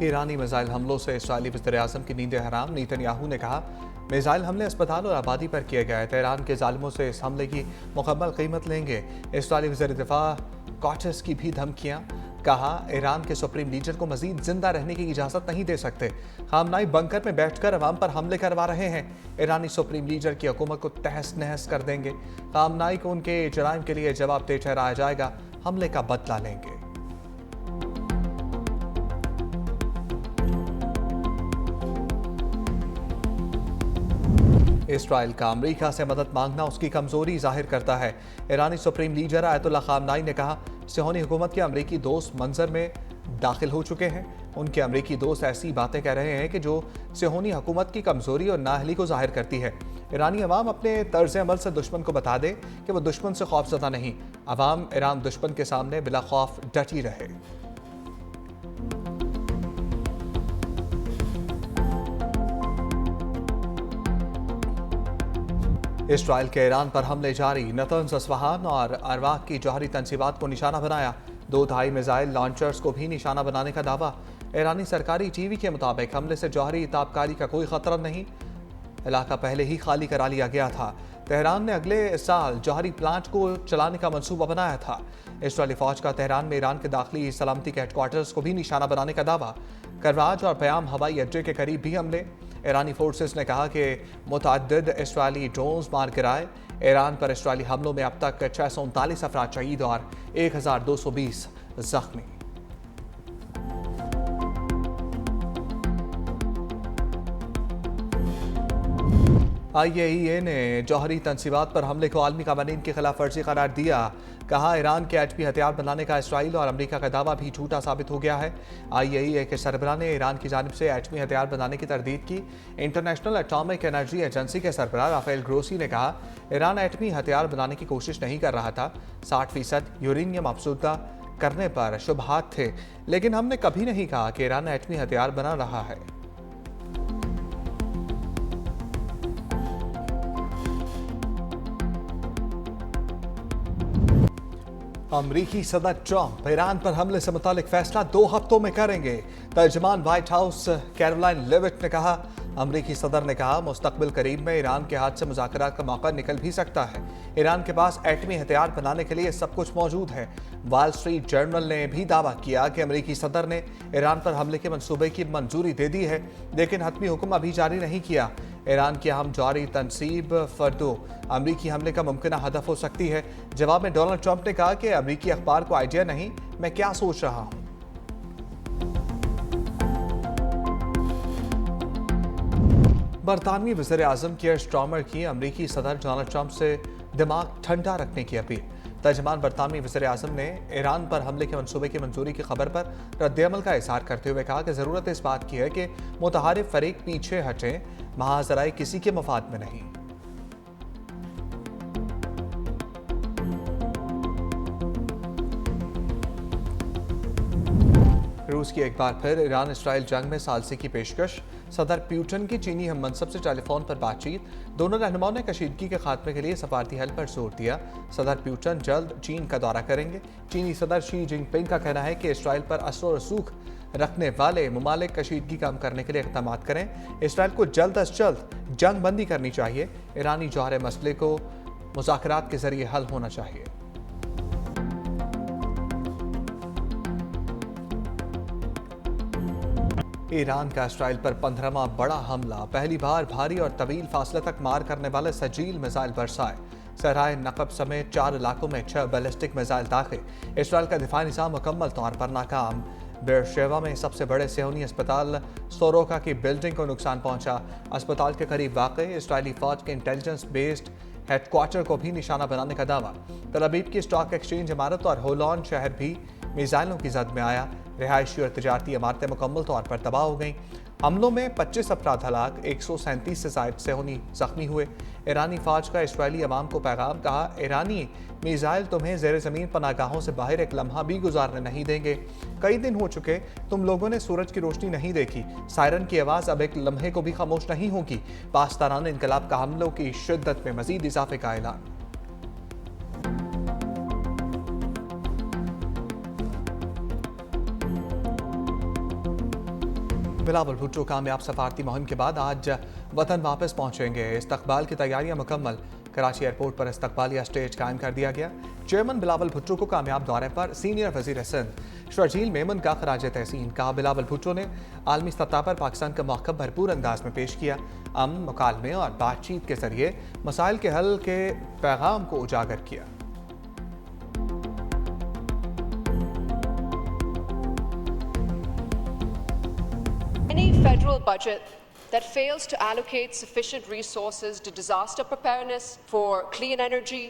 ईरानी missile हमलों से Israeli वज़ीर-ए-आज़म की नींद हराम। नेतन्याहू ने कहा, मिसाइल हमले अस्पताल और आबादी पर किए गए। तेहरान के जालिमों से इस हमले की मुकम्मल कीमत लेंगे। इसराइली वज़ीर दिफा कॉटस की भी धमकियां। कहा, ईरान के सुप्रीम लीडर को मजीद जिंदा रहने की इजाज़त नहीं दे सकते। खामनाई बंकर में बैठकर अवाम पर हमले करवा रहे हैं। ईरानी सुप्रीम लीडर की हुकूमत को तहस नहस कर देंगे। खामनाई को उनके जराइम के लिए जवाबदेह ठहराया जाएगा। हमले का बदला लेंगे। इसराइल का अमेरिका से मदद मांगना उसकी कमजोरी जाहिर करता है। ईरानी सुप्रीम लीडर आयतुल्ला खामनाई ने कहा, सिहोनी हुकूमत के अमेरिकी दोस्त मंजर में दाखिल हो चुके हैं। उनके अमेरिकी दोस्त ऐसी बातें कह रहे हैं कि जो सिहोनी हुकूमत की कमजोरी और नाअहली को जाहिर करती है। ईरानी अवाम अपने तर्ज अमल से दुश्मन को बता दे कि वो दुश्मन से खौफजदा नहीं। अवाम ईरान दुश्मन के सामने बिला खौफ डटी रहे। इसराइल के ईरान पर हमले जारी। नतंज, अस्फहान और अरवाक की जौहरी तनसीबात को निशाना बनाया। 2 तिहाई मिसाइल लॉन्चर्स को भी निशाना बनाने का दावा। ईरानी सरकारी टीवी के मुताबिक हमले से जौहरी ताबकारी का कोई खतरा नहीं। इलाका पहले ही खाली करा लिया गया था। तेहरान ने अगले साल जौहरी प्लांट को चलाने का मंसूबा बनाया था। इसराइली फौज का तेहरान में ईरान के दाखिली सलामती के हेडक्वार्टर्स को भी निशाना बनाने का दावा। करवाज और प्याम हवाई अड्डे के करीब भी हमले। ईरानी फोर्सेस ने कहा कि मुतअद्दिद इसराइली ड्रोन्स मार गिराए। ईरान पर इसराइली हमलों में अब तक 639 अफराद शहीद और 1220 जख्मी। IAEA ने जौहरी तनसीबात पर हमले को आलमी कानून की खिलाफ वर्जी करार दिया। कहा, ईरान के एटमी हथियार बनाने का इसराइल और अमेरिका का दावा भी झूठा साबित हो गया है। IAEA के सरबराह ने ईरान की जानिब से एटमी हथियार बनाने की तरदीद की। इंटरनेशनल एटॉमिक एनर्जी एजेंसी के सरबराह राफेल ग्रोसी ने कहा, ईरान एटमी हथियार बनाने की कोशिश नहीं कर रहा था। 60% यूरेनियम अफजुदा करने पर शुबहात थे, लेकिन हमने कभी नहीं कहा कि ईरान एटमी हथियार बना रहा है। अमरीकी सदर ट्रंप ईरान पर हमले से मुतालिक फैसला 2 हफ्तों में करेंगे। तर्जमान व्हाइट हाउस कैरोलाइन लेविट ने कहा, अमरीकी सदर ने कहा, मुस्तकबिल करीब में ईरान के हाथ से मुज़ाकरात का मौका निकल भी सकता है। ईरान के पास एटमी हथियार बनाने के लिए सब कुछ मौजूद है। वॉल स्ट्रीट जर्नल ने भी दावा किया कि अमरीकी सदर ने ईरान पर हमले के मंसूबे की मंजूरी दे दी है, लेकिन हतमी हुक्म अभी जारी नहीं किया। ईरान की अहम जौहरी तनसीब फर्दो अमरीकी हमले का मुमकिन हदफ हो सकती है। जवाब में डोनाल्ड ट्रंप ने कहा कि अमरीकी अखबार को आइडिया नहीं, मैं क्या सोच रहा हूं। बरतानवी वज़ीर-ए-आज़म कियर स्टारमर की अमरीकी सदर डोनाल्ड ट्रंप से दिमाग ठंडा रखने की अपील। तर्जमान बरतानवी वज़ीर-ए-आज़म ने ईरान पर हमले के मंसूबे की मंजूरी की खबर पर रद्द-ए-अमल का इज़हार करते हुए कहा कि ज़रूरत इस बात की है कि मुतहारिफ फरीक पीछे हटें, महाजराए किसी के मफाद में नहीं। रूस की एक बार फिर ईरान इसराइल जंग में सालसी की पेशकश। सदर प्यूटन की चीनी हम मनसब से टेलीफोन पर बातचीत। दोनों रहनुमाओं ने कशीदगी के खात्मे के लिए सफारती हल पर जोर दिया। सदर प्यूटन जल्द चीन का दौरा करेंगे। चीनी सदर शी जिनपिंग का कहना है कि इसराइल पर असर और रसूख रखने वाले ममालिक कशीदगी कम करने के लिए इक़दाम करें। इसराइल को जल्द अज जल्द जंग बंदी करनी चाहिए। ईरानी जौहरी मसले को मुज़ाकरात के जरिए हल होना चाहिए। ईरान का इसराइल पर 15वां बड़ा हमला। पहली बार भारी और तवील फासले तक मार करने वाले सजील मिसाइल बरसाए। सहराए नकब समेत 4 इलाकों में 6 बैलिस्टिक मिसाइल दाखिल। इसराइल का दिफाई निज़ाम मुकम्मल तौर पर नाकाम। बेरशेवा में सबसे बड़े सेहूनी अस्पताल सोरोका की बिल्डिंग को नुकसान पहुंचा। अस्पताल के करीब वाक़ इसराइली फौज के इंटेलिजेंस बेस्ड हेडक्वार्टर को भी निशाना बनाने का दावा। तल अवीव की स्टॉक एक्सचेंज इमारत और होलॉन शहर भी मिसाइलों की जद में आया। रिहायशी और तजारती इमारतें मुकम्मल तौर पर तबाह हो गईं। हमलों में 25 अफराद हलाक, 137 से ज़ायद सेहूनी जख्मी हुए। ईरानी फौज का इसराइली अवाम को पैगाम। कहा, ईरानी मिसाइल तुम्हें ज़ेर ज़मीन पनागाहों से बाहर एक लम्हा भी गुजारने नहीं देंगे। कई दिन हो चुके तुम लोगों ने सूरज की रोशनी नहीं देखी। सायरन की आवाज़ अब एक लम्हे को भी खामोश नहीं होगी। पाकिस्तान इनकलाब का हमलों की शिद्दत में मजीद इजाफे का ऐलान। बिलावल भुट्टो कामयाब सफारती मुहिम के बाद आज वतन वापस पहुंचेंगे। इस्तकबाल की तैयारियां मुकम्मल। कराची एयरपोर्ट पर इस्तकबालिया स्टेज कायम कर दिया गया। चेयरमैन बिलावल भुट्टो को कामयाब दौरे पर सीनियर वजीर सिंध शर्जील मेमन का खराज तहसीन। कहा, बिलावल भुट्टो ने आलमी सतह पर पाकिस्तान का मौक़िफ़ भरपूर अंदाज में पेश किया। अमन, मुकालमे और बातचीत के जरिए मसाइल के हल के पैगाम को उजागर किया। Any federal budget that fails to allocate sufficient resources to disaster preparedness, for clean energy,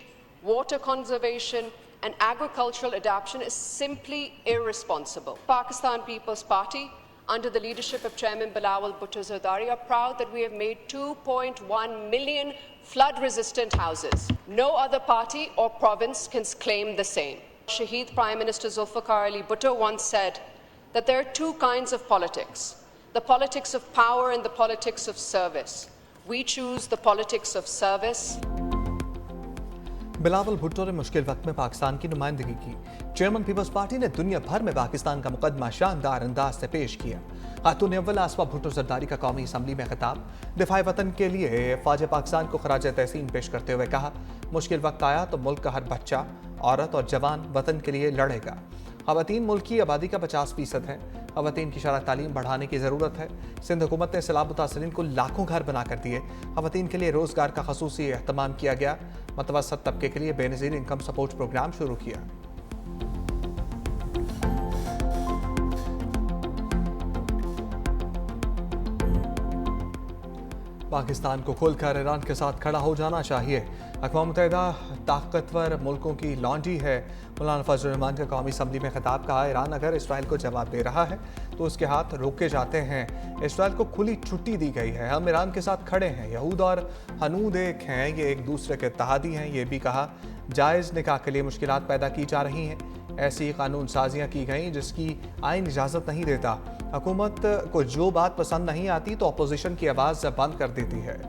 water conservation and agricultural adaptation is simply irresponsible. Pakistan People's Party, under the leadership of Chairman Bilawal Bhutto Zardari, are proud that we have made 2.1 million flood-resistant houses. No other party or province can claim the same. Shaheed Prime Minister Zulfikar Ali Bhutto once said that there are two kinds of politics: the politics of power and the politics of service. We choose the politics of service. Bilawal Bhutto ने मुश्किल वक्त में पाकिस्तान की नुमाइंदगी की। Chairman peoples party ने दुनिया भर में पाकिस्तान का मुकदमा शानदार अंदाज से पेश किया। खातून अव्वल आसमा भुट्टो जरदारी का कौमी असम्बली में खिताब। दिफाए वतन के लिए फ़ौज पाकिस्तान को खराज तहसीन पेश करते हुए कहा, मुश्किल वक्त आया तो मुल्क का हर बच्चा, औरत और जवान वतन के लिए लड़ेगा। ख़वातीन मुल्क की आबादी का 50% है। ख़वातीन की शरह तालीम बढ़ाने की ज़रूरत है। सिंध हुकूमत ने सैलाब मुतासरीन को लाखों घर बना कर दिए। ख़वातीन के लिए रोज़गार का ख़ुसूसी एहतमाम किया गया। मतवसत तबके के लिए बेनज़ीर इनकम सपोर्ट प्रोग्राम शुरू किया। पाकिस्तान को खोलकर ईरान के साथ खड़ा हो जाना चाहिए। अक़वाम मुत्तहिदा ताकतवर मुल्कों की लॉन्ड्री है। मौलाना फजल रहमान का कौमी असम्बली में खिताब। कहा, ईरान अगर इसराइल को जवाब दे रहा है तो उसके हाथ रोके जाते हैं। इसराइल को खुली छुट्टी दी गई है। हम ईरान के साथ खड़े हैं। यहूद और हनूद एक हैं, ये एक दूसरे के इत्तेहादी हैं। ये भी कहा, जायज़ निकाह के लिए मुश्किलात पैदा की जा रही हैं। ऐसी कानून साजियाँ की गई जिसकी आइन इजाज़त नहीं देता। हुकूमत को जो बात पसंद नहीं आती तो अपोजिशन की आवाज़ बंद कर देती है।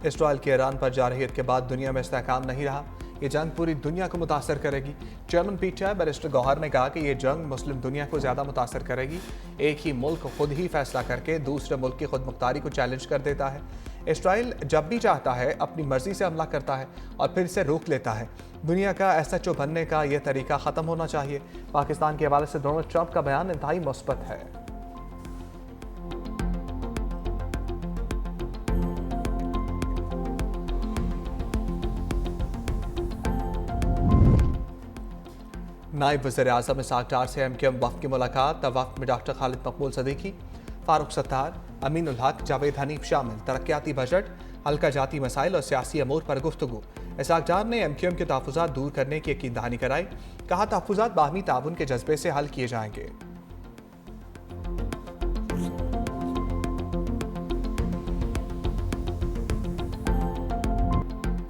इसराइल की ईरान पर जारहियत के बाद दुनिया में इस्तेहकाम नहीं रहा। ये जंग पूरी दुनिया को मुतासर करेगी। चेयरमैन पीटीआई बैरिस्टर गौहर ने कहा कि ये जंग मुस्लिम दुनिया को ज़्यादा मुतासर करेगी। एक ही मुल्क खुद ही फैसला करके दूसरे मुल्क की खुद मुख्तारी को चैलेंज कर देता है। इसराइल जब भी चाहता है अपनी मर्जी से हमला करता है और फिर इसे रोक लेता है। दुनिया का SHO बनने का यह तरीका ख़त्म होना चाहिए। पाकिस्तान के हवाले से डोनाल्ड ट्रंप का बयान इंतहाई मुस्बत है। नायब वज़ीर आज़म इसहाक़ डार से MKM वफ़द की मुलाकात। वफ़द में डॉक्टर खालिद मकबूल सदीकी, फारूक सत्तार, अमीनुल हक, जावेद हनीफ शामिल। तरक्याती बजट, हल्का जाती मसाइल और सियासी अमूर पर गुफ्तगू। इसहाक़ डार ने MKM के तहफ़्फ़ुज़ात दूर करने की यकीन दहानी कराई। कहा, तहफ़्फ़ुज़ात बाहमी ताउन के जज्बे से हल किए जाएंगे।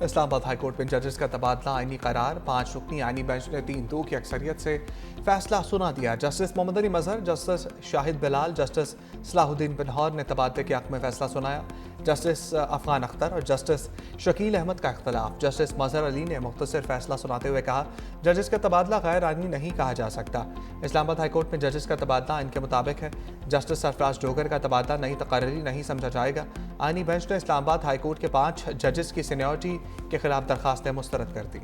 इस्लामाबाद हाई कोर्ट में जजेस का तबादला आईनी करार। 5 रुकनी आईनी बेंच ने 3-2 की अक्सरियत से फैसला सुना दिया। जस्टिस मोहम्मद अली मजहर, जस्टिस शाहिद बिलाल, जस्टिस सलाहुद्दीन बिनहौर ने तबादले के हक़ में फैसला सुनाया। जस्टिस अफगान अख्तर और जस्टिस शकील अहमद का इख्तलाफ। जस्टिस मजहर अली ने मुख्तसर फैसला सुनाते हुए कहा, जजेस का तबादला गैर आईनी नहीं कहा जा सकता। इस्लामाबाद हाई कोर्ट में जजेस का तबादला इनके मुताबिक है। जस्टिस सरफराज डोगर का तबादला नई तकर्री नहीं समझा जाएगा। आईनी बेंच ने इस्लामाबाद हाई कोर्ट के 5 जजेस की सीनियरिटी के खिलाफ दरखास्तें मुस्तरद कर दी।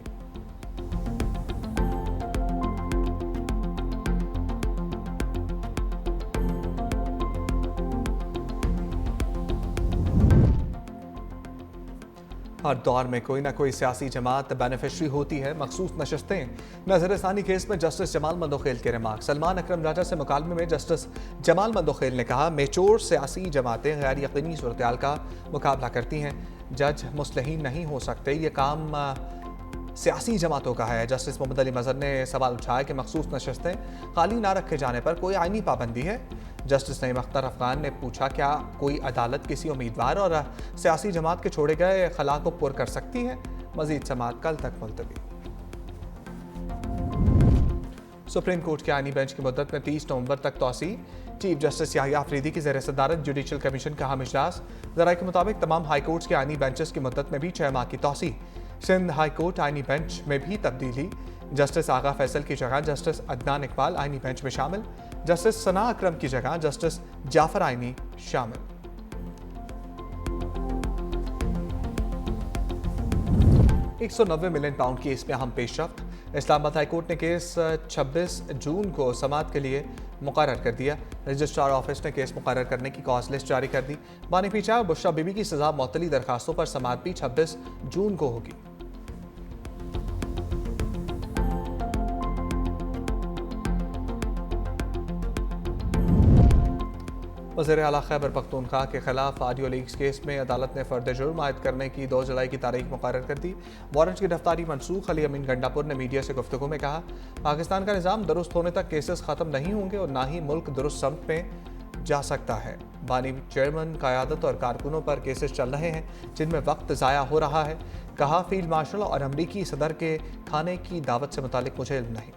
हर दौर में कोई ना कोई सियासी जमात बेनिफिशरी होती है। मखसूस नशस्तें। नजरसानी केस में जस्टिस जमाल मंदोखेल के रिमार्क। सलमान अकरम राजा से मुकालमे में जस्टिस जमाल मंदोखेल ने कहा, मेचोर सियासी जमातें गैर यकीनी सूरत-ए-हाल का मुकाबला करती हैं। जज मुस्लिहीन नहीं हो सकते। ये काम सियासी जमातों का है। जस्टिस मोहम्मद अली मजहर ने सवाल उठाया कि मखसूस नशस्तें खाली ना रखे जाने पर कोई आईनी पाबंदी है। जस्टिस नईम अख्तर अफगान ने पूछा, क्या कोई अदालत किसी उम्मीदवार और सियासी जमात के छोड़े गए खला को पुर कर सकती है? मजीद समाअत कल तक मुलतवी। सुप्रीम कोर्ट के आईनी बेंच की मुद्दत में 30 नवंबर तक तोसी। चीफ जस्टिस याहिया अफरीदी की ज़ेर सदारत जुडिशल कमीशन का अहम इजलास। ज़राए के मुताबिक तमाम हाई कोर्ट्स के आईनी बेंचेस की मुद्दत में भी 6 माह की तोसी। सिंध हाई कोर्ट आईनी बेंच में भी तब्दीली। जस्टिस आगा फैसल की जगह जस्टिस अदनान इकबाल आईनी बेंच में शामिल। जस्टिस सना अकरम की जगह जस्टिस जाफर आईनी शामिल। £190 मिलियन केस में अहम पेशरफ्त। इस्लामाबाद हाईकोर्ट ने केस 26 जून को समाअत के लिए मुकर्रर कर दिया। रजिस्ट्रार ऑफिस ने केस मुकर्रर करने की कॉज लिस्ट जारी कर दी। बानी पीछा और बुशरा बीबी की सजा मुअत्तली दरखास्तों पर समाअत भी 26 जून को होगी। वज़ीर आला खैबर पख्तूनख्वा के खिलाफ ऑडियो लीक्स केस में अदालत ने फर्द जुर्म आयद करने की 2 जुलाई की तारीख मुकर्रर कर दी। वारंट की गिरफ्तारी मनसूख। अली अमीन गंडापुर ने मीडिया से गुफ्तगू में कहा, पाकिस्तान का निज़ाम दुरुस्त होने तक केसेस ख़त्म नहीं होंगे और ना ही मुल्क दुरुस्त समत में जा सकता है। बानी चेयरमैन, क़यादत और कारकुनों पर केसेस चल रहे हैं जिनमें वक्त ज़ाया हो रहा है। कहा, फील्ड मार्शल और अमरीकी सदर के खाने की दावत से मुतालिक मुझे इल्म नहीं।